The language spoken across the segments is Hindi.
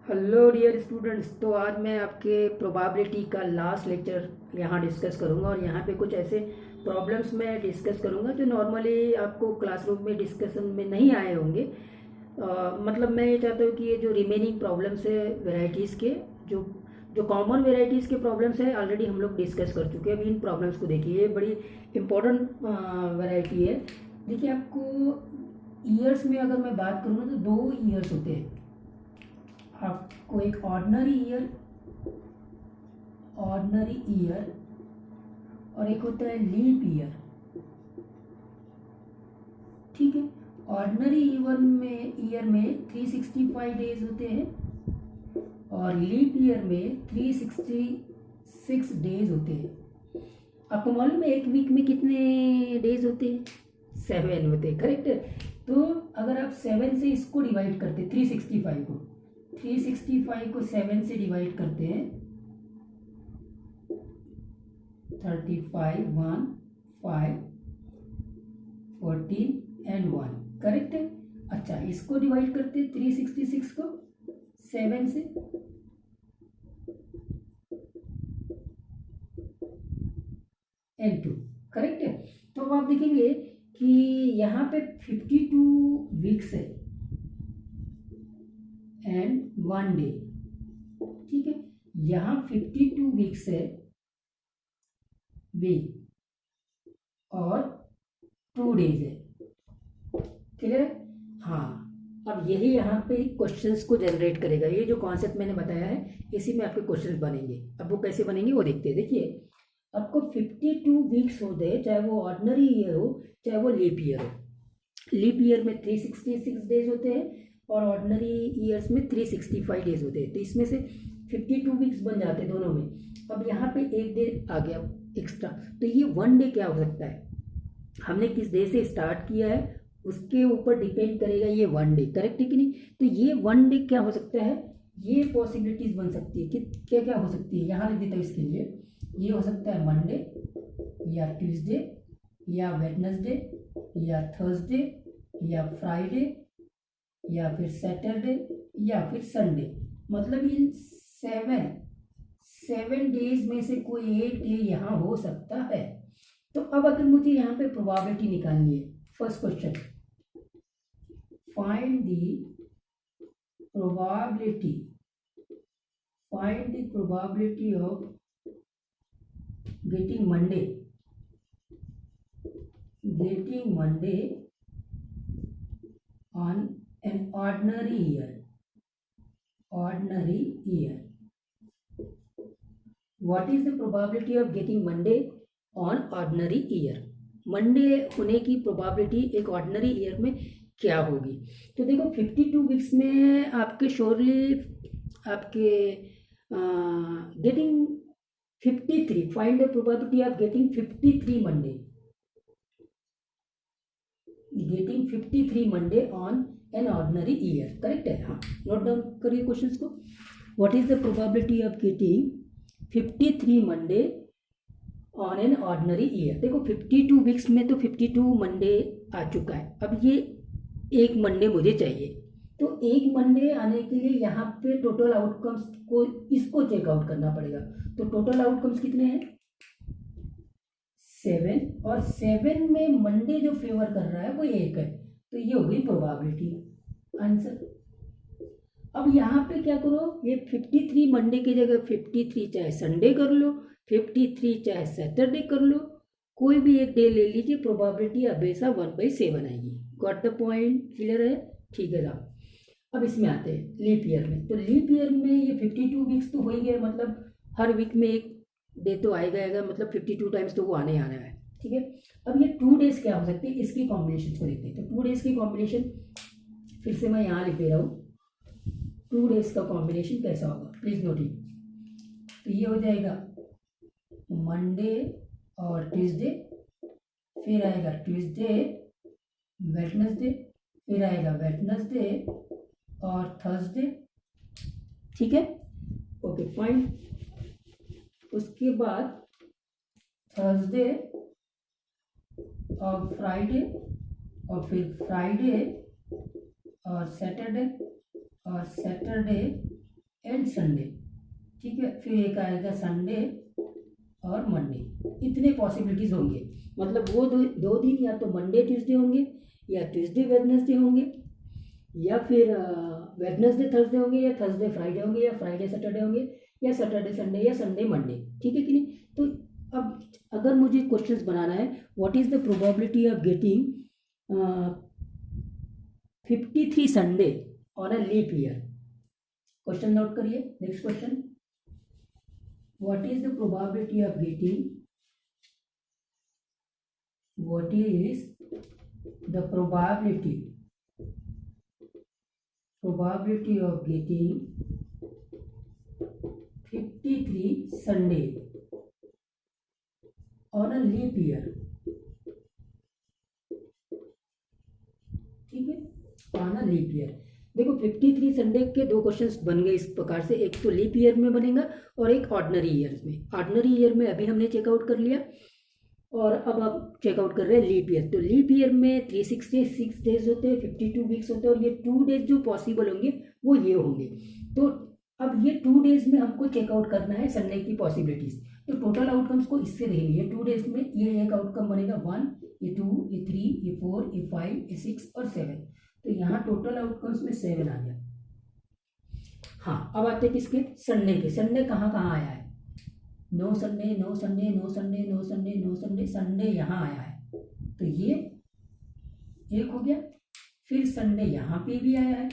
Hello dear students. तो आज मैं आपके प्रोबेबिलिटी का लास्ट लेक्चर यहाँ डिस्कस करूँगा और यहाँ पे कुछ ऐसे प्रॉब्लम्स मैं डिस्कस करूँगा जो नॉर्मली आपको क्लासरूम में डिस्कशन में नहीं आए होंगे। मतलब मैं ये चाहता हूँ कि ये जो रिमेनिंग प्रॉब्लम्स है वेराइटीज़ के, जो जो कॉमन वेराइटीज़ के प्रॉब्लम्स हैं ऑलरेडी हम लोग डिस्कस कर चुके हैं। अभी इन प्रॉब्लम्स को देखिए, ये बड़ी इंपॉर्टेंट वेराइटी है। देखिए, आपको ईयर्स में अगर मैं बात करूँ ना तो 2 ईयर्स होते हैं। आपको एक ऑर्डिनरी ईयर और एक होता है लीप ईयर। ठीक है, ऑर्डिनरी ईयर में 365 डेज होते हैं और लीप ईयर में 366 डेज होते हैं। आपको मालूम है एक वीक में कितने डेज होते हैं? 7 होते हैं, करेक्ट है। तो अगर आप 7 से इसको डिवाइड करते 365 को 7 से डिवाइड करते हैं 35, 1, 5, 14 एंड 1, करेक्ट है। अच्छा, इसको डिवाइड करते 366 को 7 से, एंड 2, करेक्ट है। तो अब आप देखेंगे कि यहाँ पे 52 वीक्स है एंड 1 डे। ठीक है, यहाँ 52 वीक्स है वीक और 2 डेज है, क्लियर है। हाँ, अब यही यहाँ पे क्वेश्चंस को जनरेट करेगा। ये जो कॉन्सेप्ट मैंने बताया है इसी में आपके क्वेश्चंस बनेंगे। अब वो कैसे बनेंगे वो देखते हैं। देखिए, आपको 52 वीक्स होते हैं, चाहे वो ऑर्डिनरी ईयर हो चाहे वो लीप ईयर हो। लीप ईयर में 366 डेज होते हैं और ऑर्डिनरी ईयर्स में 365 डेज होते हैं। तो इसमें से 52 वीक्स बन जाते हैं दोनों में। अब यहाँ पे एक डे आ गया एक्स्ट्रा, तो ये 1 डे क्या हो सकता है? हमने किस डे से स्टार्ट किया है उसके ऊपर डिपेंड करेगा ये 1 डे, करेक्ट है कि नहीं। तो ये 1 डे क्या हो सकता है? ये पॉसिबिलिटीज बन सकती है कि क्या क्या हो सकती है, यहाँ लिख देता हूँ इसके लिए। ये हो सकता है मंडे या ट्यूसडे या वेडनेसडे या थर्सडे या फ्राइडे या फिर सैटरडे या फिर संडे। मतलब इन 7 डेज में से कोई एक डे यहाँ हो सकता है। तो अब अगर मुझे यहाँ पे प्रोबेबिलिटी निकालनी है, first question, find the probability of getting Monday on an ordinary year. What is the probability of getting Monday on ordinary year? Monday होने की प्रोबेबिलिटी एक ऑर्डिनरी ईयर में क्या होगी? तो देखो, 52 वीक्स में आपके श्योरली आपके getting 53, find the probability of getting 53 Monday, on an ordinary year, correct है। हाँ, नोट डाउन करिए क्वेश्चंस को। What is the probability of getting 53 Monday on an ordinary year? देखो, 52 वीक्स में तो 52 मंडे आ चुका है। अब ये एक मंडे मुझे चाहिए, तो एक मंडे आने के लिए यहाँ पे टोटल आउटकम्स को इसको चेकआउट करना पड़ेगा। तो टोटल आउटकम्स कितने हैं? 7, और 7 में मंडे जो फेवर कर रहा है वो 1 है, तो ये हो गई प्रोबेबिलिटी, आंसर। अब यहाँ पे क्या करो, ये 53 मंडे की जगह 53 चाहे संडे कर लो, 53 चाहे सैटरडे कर लो, कोई भी एक डे ले लीजिए, प्रोबेबिलिटी हमेशा 1/7 आएगी। Got the point? क्लियर है? ठीक है साहब। अब इसमें आते हैं लीप ईयर में। तो लीप ईयर में ये 52 वीक्स तो हो ही गए, मतलब हर वीक में एक डे तो आएगा, मतलब 52 टाइम्स तो वो आने आना है। ठीक है, अब ये 2 डेज क्या हो सकते हैं, इसकी कॉम्बिनेशन को देखते हैं। तो 2 डेज की कॉम्बिनेशन फिर से मैं यहाँ लिख दे रहा हूँ। 2 डेज का कॉम्बिनेशन कैसा होगा, प्लीज नोट इट। तो ये हो जाएगा मंडे और ट्यूसडे, फिर आएगा ट्यूसडे वेडनेसडे, फिर आएगा वेडनेसडे और थर्सडे। ठीक है, ओके फाइन। उसके बाद थर्सडे और फ्राइडे, और फिर फ्राइडे और सैटरडे, और सैटरडे एंड संडे, ठीक है। फिर एक आएगा संडे और मंडे, इतने पॉसिबिलिटीज होंगे। मतलब वो दो दिन या तो मंडे ट्यूसडे होंगे, या ट्यूसडे वेडनेसडे होंगे, या फिर वेडनेसडे थर्सडे होंगे, या थर्सडे फ्राइडे होंगे, या फ्राइडे सैटरडे होंगे, या सैटरडे संडे, या संडे मंडे, ठीक है कि नहीं। तो अब अगर मुझे क्वेश्चंस बनाना है, what is the probability of getting 53 Sunday on a leap year. Question नोट करिए। Next question, what is the probability of getting what is the probability of getting 53 Sunday on a leap year, ठीक है, on a leap year। देखो 53 संडे के दो क्वेश्चंस बन गए इस प्रकार से, एक तो लीप ईयर में बनेगा और एक ऑर्डिनरी ईयर में। ऑर्डिनरी ईयर में अभी हमने चेकआउट कर लिया, और अब आप चेकआउट कर रहे हैं लीप ईयर। तो लीप ईयर में 366 डेज होते हैं, 52 वीक्स होते हैं, और ये 2 डेज जो पॉसिबल होंगे वो ये होंगे। तो अब ये 2 डेज में हमको चेकआउट करना है संडे की पॉसिबिलिटीज। तो टोटल आउटकम्स को इससे देखेंगे। 2 डेज में ये एक आउटकम बनेगा 1, ये 2, ये 3, ये 4, ये 5, ये 6 और 7। तो यहाँ टोटल आउटकम्स में 7 आ गया। हाँ, अब आते हैं किसके, संडे के। संडे कहाँ कहाँ आया है, no Sunday, no Sunday, no Sunday, no Sunday, no Sunday, Sunday यहाँ आया है। तो ये एक हो गया। फिर संडे यहाँ पे भी आया है,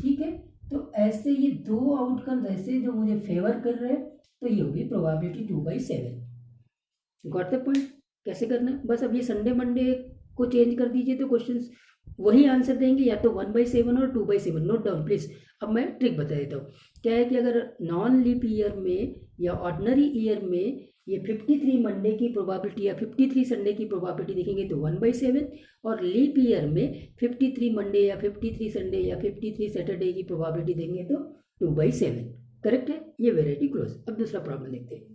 ठीक है। तो ऐसे ये दो आउटकम्स ऐसे जो मुझे फेवर कर रहे हैं, तो ये होगी प्रोबेबिलिटी 2/7। Got the point. कैसे करना है, बस अब ये संडे मंडे को चेंज कर दीजिए तो क्वेश्चंस वही आंसर देंगे, या तो 1/7 और 2/7। Note down please. अब मैं ट्रिक बता देता हूँ। क्या है कि अगर नॉन लीप ईयर में या ऑर्डिनरी ईयर में ये 53 मंडे की प्रोबेबिलिटी या 53 संडे की प्रोबेबिलिटी देखेंगे तो 1/7, और लीप ईयर में 53 मंडे या 53 संडे या 53 सैटरडे की प्रोबेबिलिटी देंगे तो 2/7। करेक्ट है, ये वेराइटी क्लोज। अब दूसरा प्रॉब्लम देखते हैं।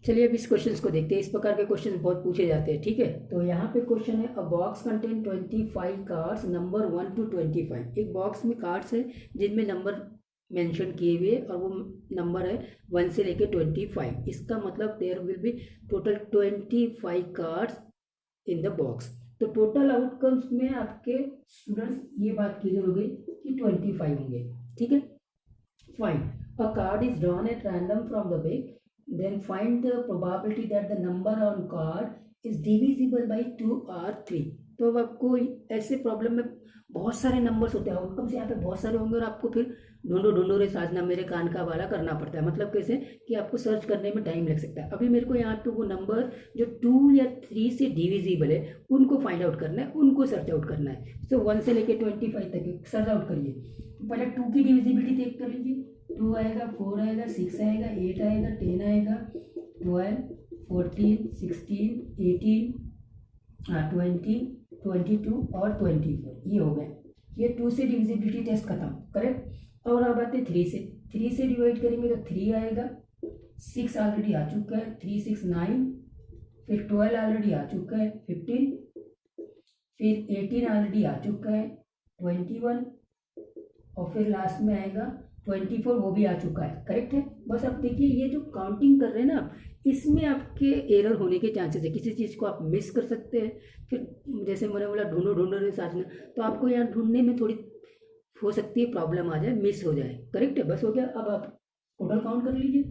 चलिए अब इस क्वेश्चंस को देखते हैं। इस प्रकार के क्वेश्चन बहुत पूछे जाते हैं, ठीक है। तो यहाँ पे क्वेश्चन है, अ box contain 25 cards number 1 to 25। एक बॉक्स में कार्ड्स है जिनमें नंबर मेंशन किए हुए, और वो नंबर है 1 से लेके 25। इसका मतलब there will be total 25 cards in the box. तो टोटल आउटकम्स में आपके स्टूडेंट्स ये बात क्लियर हो गई कि 25 होंगे, ठीक है। Fine, a card is drawn at random from the bag, then find the probability that the number on card is divisible by 2 or 3। तो अब आपको ऐसे प्रॉब्लम में बहुत सारे नंबर्स होते हैं, आउटकम्स यहाँ पे बहुत सारे होंगे, और आपको फिर ढूंढो रे साजना मेरे कान का वाला करना पड़ता है। मतलब कैसे कि आपको सर्च करने में टाइम लग सकता है। अभी मेरे को यहाँ पे वो नंबर जो 2 या 3 से डिविजिबल है उनको फाइंड आउट करना है, उनको सर्च आउट करना है। तो 1 से लेके 25 तक सर्च आउट करिए। पहले 2 की डिविजिबिलिटी चेक कर लीजिए। 2 आएगा, 4 आएगा, 6 आएगा, 8 आएगा, 10 आएगा, 12, 14, 16, 18, 20, 22 और 24। ये हो गए। ये 2 से डिविजिबिलिटी टेस्ट खत्म, करेक्ट। और अब आते 3 से। 3 से डिवाइड करेंगे तो 3 आएगा, 6 ऑलरेडी आ चुका है, 3, 6, 9, फिर 12 ऑलरेडी आ चुका है, 15, फिर 18 ऑलरेडी आ चुका है, 21, और फिर लास्ट में आएगा 24, वो भी आ चुका है, करेक्ट है। बस अब देखिए ये जो काउंटिंग कर रहे हैं ना, इसमें आपके एरर होने के चांसेस है। किसी चीज़ को आप मिस कर सकते हैं। फिर जैसे मैंने बोला ढूंढो रे साजना, तो आपको यहाँ ढूंढने में थोड़ी हो सकती है प्रॉब्लम आ जाए, मिस हो जाए, करेक्ट है। बस हो गया। अब आप टोटल काउंट कर लीजिए।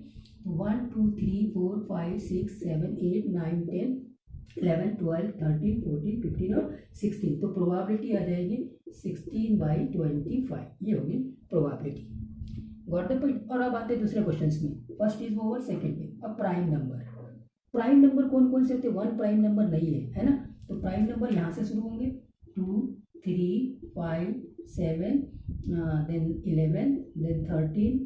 1, 2, 3, 4, 5, 6, 7, 8, 9, 10, 11, 12, 13, 14, 15 और 16। तो प्रोबेबिलिटी आ जाएगी 16/25। ये होगी प्रोबेबिलिटी। Got the point. और अब आते हैं दूसरे क्वेश्चंस में। फर्स्ट इज ओवर, सेकंड में। अब प्राइम नंबर। प्राइम नंबर कौन कौन से होते हैं, 1 प्राइम नंबर नहीं है ना। तो प्राइम नंबर यहाँ से शुरू होंगे, 2, 3, 5, 7, देन 11, देन 13,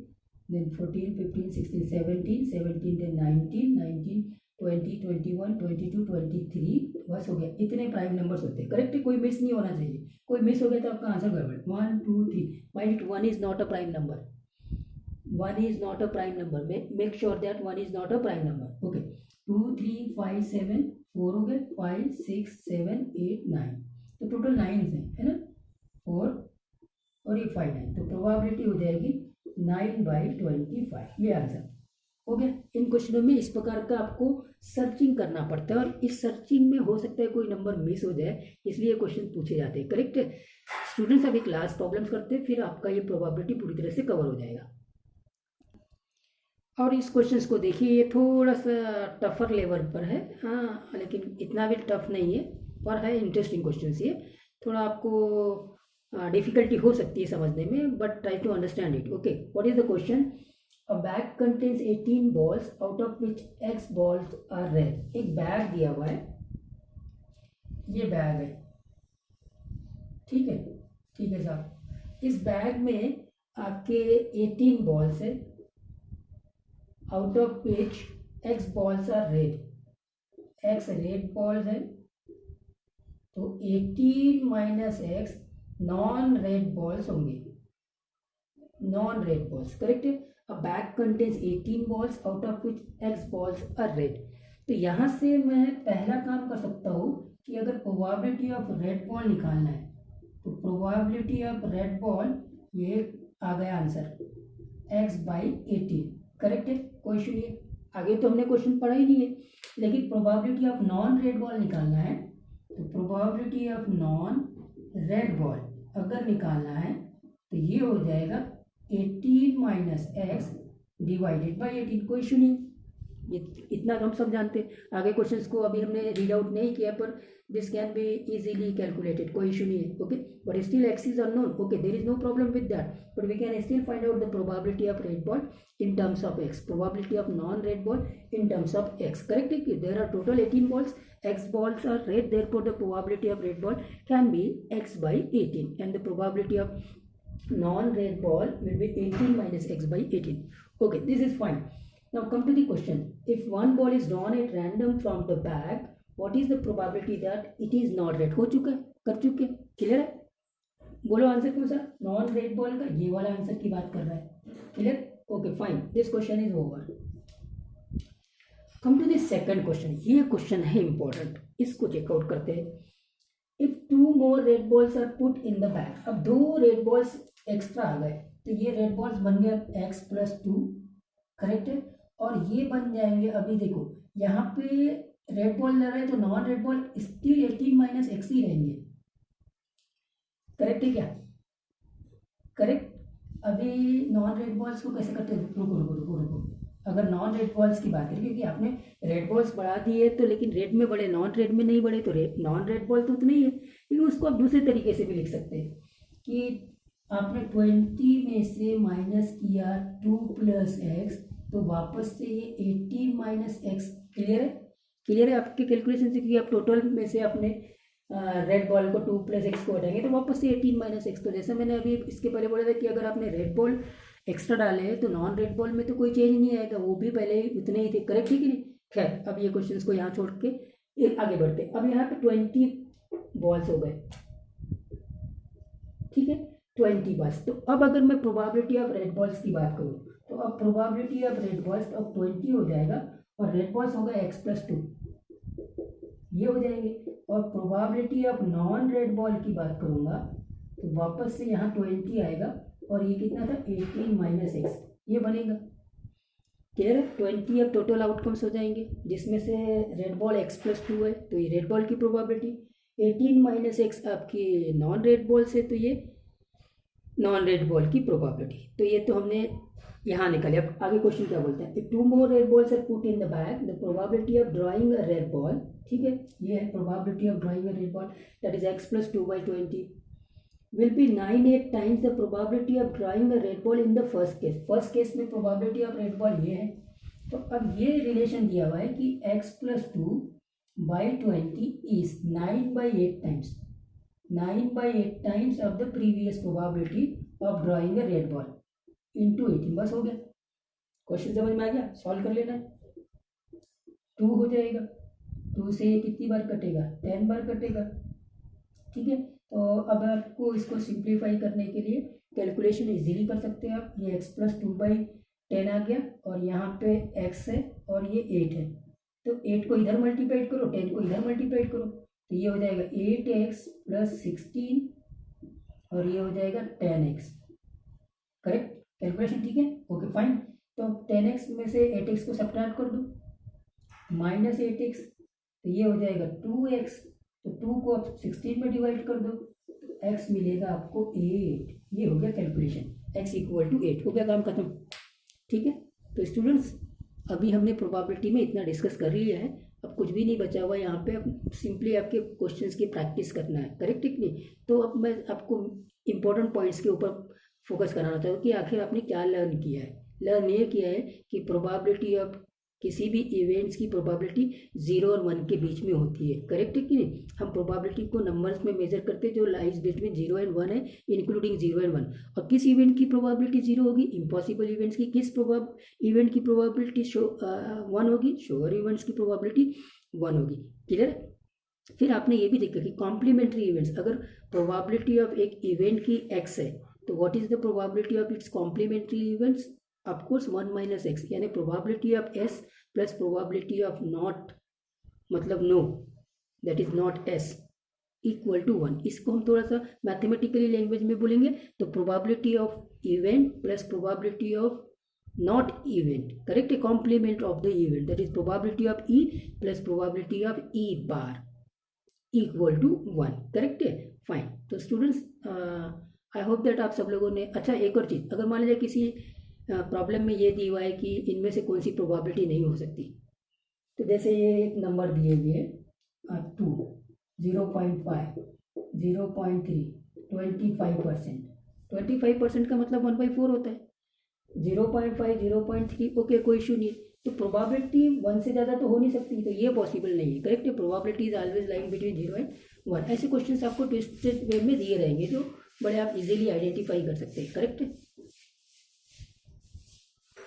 देन 14, 15, 16, 17, 17, देन 19, 20, 21, 22, 23। बस हो गया। इतने प्राइम नंबर्स होते हैं, करेक्ट है। कोई मिस नहीं होना चाहिए। कोई मिस हो गया तो आपका आंसर गड़बड़। 1, 2, 3। Mind it, 1 is not a prime number. 1 is not a prime number. Make sure that 1 is not a prime number. Okay. 2, 3, 5, 7, 4 हो गए, 5, 6, 7, 8, 9। तो टोटल 9 है ना। 4 और ये 5 9, तो प्रोबेबिलिटी हो जाएगी 9/25। ये आंसर हो गया। इन क्वेश्चनों में इस प्रकार का आपको सर्चिंग करना पड़ता है और इस सर्चिंग में हो सकता है कोई नंबर मिस हो जाए, इसलिए क्वेश्चन पूछे जाते हैं। करेक्ट है स्टूडेंट्स, अभी क्लास प्रॉब्लम्स करते हैं, फिर आपका ये प्रोबेबिलिटी पूरी तरह से कवर हो जाएगा। और इस क्वेश्चंस को देखिए, ये थोड़ा सा टफर लेवल पर है, हाँ, लेकिन इतना भी टफ नहीं है, पर है इंटरेस्टिंग क्वेश्चंस ये। थोड़ा आपको डिफिकल्टी हो सकती है समझने में, but try to understand it. Okay, what is the question? A bag contains 18 balls out of which X balls are red. एक बैग दिया हुआ है, ये बैग है, ठीक है, ठीक है साहब। इस बैग में आपके 18 बॉल्स है, out of which X balls are red. X red balls है, तो 18 minus X non red balls होंगे, नॉन रेड बॉल्स। करेक्ट है। A bag contains 18 balls out of which X balls are red। तो यहाँ से मैं पहला काम कर सकता हूँ कि अगर प्रोबेबिलिटी ऑफ रेड बॉल निकालना है, तो प्रोबेबिलिटी ऑफ रेड बॉल, ये आ गया आंसर X/18। करेक्ट है, कोई इशू नहीं है। आगे तो हमने क्वेश्चन पढ़ा ही नहीं है, लेकिन probability of non red ball निकालना है, तो probability of non red ball अगर निकालना है तो ये हो जाएगा 18 माइनस X डिवाइडेड बाई 18। कोई इशू नहीं, ये इतना तो हम सब जानते हैं। आगे क्वेश्चंस को अभी हमने रीड आउट नहीं किया, पर this can be easily calculated, कोई इशू नहीं है। Okay, but still X is unknown. Okay, there is no problem with that, but we can still find out the probability of red ball in terms of X, probability of non red ball in terms of X। Correct है कि there are total 18 balls, X balls are red, therefore the probability of red ball can be X/18 and the probability of non-red ball will be 18 minus X/18. Okay, this is fine. Now come to the question. If one ball is drawn at random from the bag, what is the probability that it is not red? हो चुका है, कर चुके, क्लियर है? बोलो आंसर कौन सा? नॉन रेड बॉल का ये वाला आंसर की बात कर रहा है, clear? Okay fine, this question is over. Come to this second question. ये क्वेश्चन है इंपॉर्टेंट, इसको चेकआउट करते हैं। If 2 more red balls are put in the bag, अब 2 रेड बॉल्स एक्स्ट्रा आ गए, तो ये रेड बॉल्स बन गया X+2। करेक्ट है, और ये बन जाएंगे, अभी देखो यहाँ पे रेड बॉल ले रहे हैं, तो non red ball still 18 minus X ही रहेंगे। करेक्ट है क्या? करेक्ट। अभी नॉन रेड बॉल्स को कैसे करते हैं? रुको रुको रुको रुको, अगर नॉन रेड बॉल्स की बात करें, क्योंकि आपने रेड बॉल्स बढ़ा दिए तो, लेकिन रेड में बढ़े, नॉन रेड में नहीं बढ़े, तो नॉन रेड बॉल तो उतना ही है। लेकिन उसको आप दूसरे तरीके से भी लिख सकते हैं कि आपने 20 में से माइनस किया 2 + X, तो वापस से ये 18 माइनस X। क्लियर है? क्लियर है आपके कैलकुलेशन से, क्योंकि आप टोटल में से अपने रेड बॉल को 2 + X को हटाएंगे, तो वापस से 18 माइनस X। तो जैसा मैंने अभी इसके पहले बोला था कि अगर आपने रेड बॉल एक्स्ट्रा डाले तो नॉन रेड बॉल में तो कोई चेंज नहीं आएगा, वो भी पहले उतने ही थे। करेक्ट है कि नहीं? खैर, अब ये क्वेश्चन को यहाँ छोड़ के आगे बढ़ते। अब यहाँ पे 20 बॉल्स हो गए, ठीक है, 20 बॉल्स। तो अब अगर मैं प्रोबेबिलिटी ऑफ रेड बॉल्स की बात करूँ, तो अब प्रोबेबिलिटी ऑफ रेड बॉल्स अब 20 हो जाएगा, और रेड बॉल्स होगा X+2, ये हो जाएंगे। और probability of non red ball की बात करूँगा, तो वापस से यहाँ 20 आएगा, और ये कितना था? 18 माइनस X, ये बनेगा। क्लियर है? 20 अब टोटल आउटकम्स हो जाएंगे, जिसमें से रेड बॉल X+2 है, तो ये रेड बॉल की प्रोबेबिलिटी, 18 माइनस X आपकी नॉन रेड बॉल से, तो ये नॉन रेड बॉल की प्रोबेबिलिटी। तो ये तो हमने यहाँ निकाले। अब आगे क्वेश्चन क्या बोलते हैं? If 2 more red balls are put in the bag, the probability of drawing a red ball, ठीक है, ये है probability of drawing a red ball, that is X+2/20 will be 9/8 times the probability of drawing a red ball in the first case। First case में probability of red ball ये है। तो अब ये रिलेशन दिया हुआ है कि X+2/20 is 9/8 times, 9/8 times of the previous probability of drawing a red ball into 18। बस हो गया, क्वेश्चन समझ में आ गया, सॉल्व कर लेना है। 2 हो जाएगा, 2 से ये कितनी बार कटेगा? 10 बार कटेगा, ठीक है। तो अब आपको इसको सिंप्लीफाई करने के लिए कैलकुलेशन इजीली कर सकते हैं आप। ये X+2/10 आ गया, और यहाँ पे X है और ये 8 है, तो 8 को इधर मल्टीप्लाइड करो, 10 को इधर मल्टीप्लाइड करो, तो ये हो जाएगा 8X + 16, और ये हो जाएगा 10x। करेक्ट कैलकुलेशन ठीक है, ओके फाइन। तो 10x में से 8x को सब्ट्रैक्ट कर दो, माइनस 8x, तो ये हो जाएगा 2x, तो 2 को आप 16 में डिवाइड कर दो, तो x मिलेगा आपको 8। ये हो गया कैलकुलेशन, x इक्वल टू 8, हो गया काम खत्म। ठीक है, तो स्टूडेंट्स अभी हमने प्रोबेबिलिटी में इतना डिस्कस कर लिया है, अब कुछ भी नहीं बचा हुआ यहाँ पे। अब सिंपली आपके क्वेश्चंस की प्रैक्टिस करना है, करेक्ट है कि नहीं। तो अब मैं आपको इंपॉर्टेंट पॉइंट्स के ऊपर फोकस कराना चाहूँ कि आखिर आपने क्या लर्न किया है। लर्न ये किया है कि प्रोबेबिलिटी ऑफ किसी भी इवेंट्स की प्रोबेबिलिटी 0 और 1 के बीच में होती है, करेक्ट है कि नहीं। हम प्रोबेबिलिटी को नंबर्स में मेजर करते हैं जो लाइज बिटवीन 0 एंड 1 है, इंक्लूडिंग 0 एंड 1। और किस इवेंट की प्रोबेबिलिटी 0 होगी, इम्पॉसिबल इवेंट्स की। किस इवेंट की प्रोबेबिलिटी 1 होगी, श्योर इवेंट्स की प्रोबेबिलिटी 1 होगी। क्लियर। फिर आपने ये भी देखा कि कॉम्प्लीमेंट्री इवेंट्स, अगर प्रोबेबिलिटी ऑफ एक इवेंट की x है तो what is the probability of its complementary events, of course 1 minus x, यानी probability of s plus probability of not, मतलब no, that is not s, equal to 1। इसको हम थोड़ा सा मैथमेटिकली लैंग्वेज में बोलेंगे तो probability of event plus probability of not event, correct है, complement of the event, that is probability of e plus probability of e bar equal to 1, correct है, फाइन। तो स्टूडेंट्स आई होप दैट आप सब लोगों ने, अच्छा एक और चीज़, अगर मान लीजिए किसी प्रॉब्लम में ये दिया हुआ है कि इनमें से कौन सी प्रोबेबिलिटी नहीं हो सकती, तो जैसे ये एक नंबर दिए हुए 2, 0.5, 0.3, 25%। 25% का मतलब 1/4 होता है, 0.5, 0.3, ओके कोई इशू नहीं। तो प्रोबेबिलिटी 1 से ज़्यादा तो हो नहीं सकती, तो ये पॉसिबल नहीं है, करेक्ट है। Probability is always lying between 0 and 1। ऐसे क्वेश्चंस आपको ट्विस्टेड वे में दिए रहेंगे जो बड़े आप इजीली आइडेंटिफाई कर सकते हैं, करेक्ट है।